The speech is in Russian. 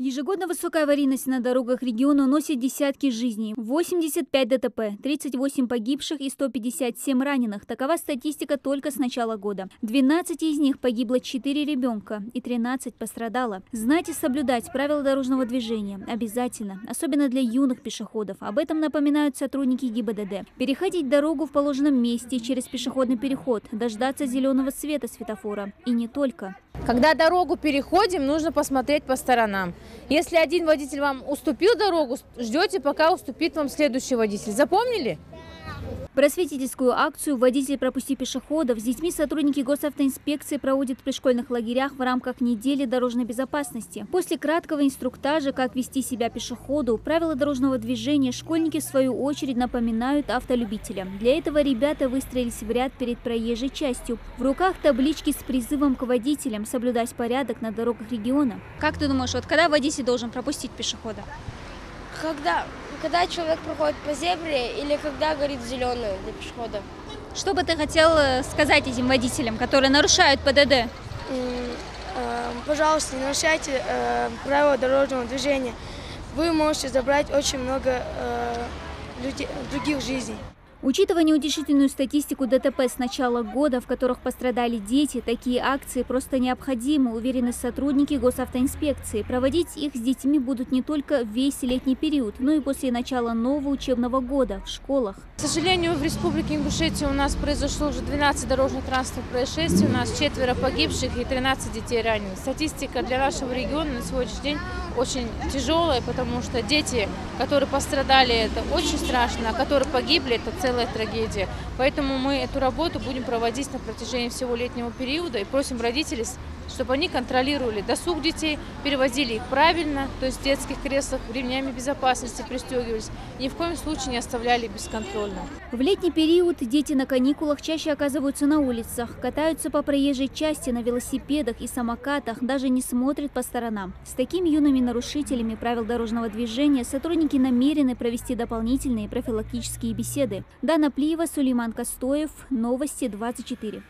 Ежегодно высокая аварийность на дорогах региона уносит десятки жизней. 85 ДТП, 38 погибших и 157 раненых. Такова статистика только с начала года. 12 из них погибло 4 ребенка и 13 пострадало. Знать и соблюдать правила дорожного движения обязательно, особенно для юных пешеходов. Об этом напоминают сотрудники ГИБДД. Переходить дорогу в положенном месте через пешеходный переход, дождаться зеленого света светофора. И не только. Когда дорогу переходим, нужно посмотреть по сторонам. Если один водитель вам уступил дорогу, ждете, пока уступит вам следующий водитель. Запомнили? Просветительскую акцию «Водитель, пропусти пешеходов» с детьми сотрудники госавтоинспекции проводят в пришкольных лагерях в рамках недели дорожной безопасности. После краткого инструктажа, как вести себя пешеходу, правила дорожного движения школьники в свою очередь напоминают автолюбителям. Для этого ребята выстроились в ряд перед проезжей частью. В руках таблички с призывом к водителям соблюдать порядок на дорогах региона. Как ты думаешь, вот когда водитель должен пропустить пешехода? Когда человек проходит по зебре или когда горит зеленый для пешехода. Что бы ты хотел сказать этим водителям, которые нарушают ПДД? Пожалуйста, не нарушайте правила дорожного движения. Вы можете забрать очень много других жизней. Учитывая неутешительную статистику ДТП с начала года, в которых пострадали дети, такие акции просто необходимы, уверены сотрудники госавтоинспекции. Проводить их с детьми будут не только весь летний период, но и после начала нового учебного года в школах. К сожалению, в Республике Ингушетия у нас произошло уже 12 дорожно-транспортных происшествий, у нас 4 погибших и 13 детей раненых. Статистика для нашего региона на сегодняшний день очень тяжелая, потому что дети, которые пострадали, это очень страшно, а которые погибли, это целая трагедия. Поэтому мы эту работу будем проводить на протяжении всего летнего периода и просим родителей, чтобы они контролировали досуг детей, перевозили их правильно, то есть в детских креслах, ремнями безопасности пристегивались, ни в коем случае не оставляли бесконтрольно. В летний период дети на каникулах чаще оказываются на улицах, катаются по проезжей части на велосипедах и самокатах, даже не смотрят по сторонам. С такими юными нарушителями правил дорожного движения сотрудники намерены провести дополнительные профилактические беседы. Дана Плиева, Сулейман Костоев, Новости 24.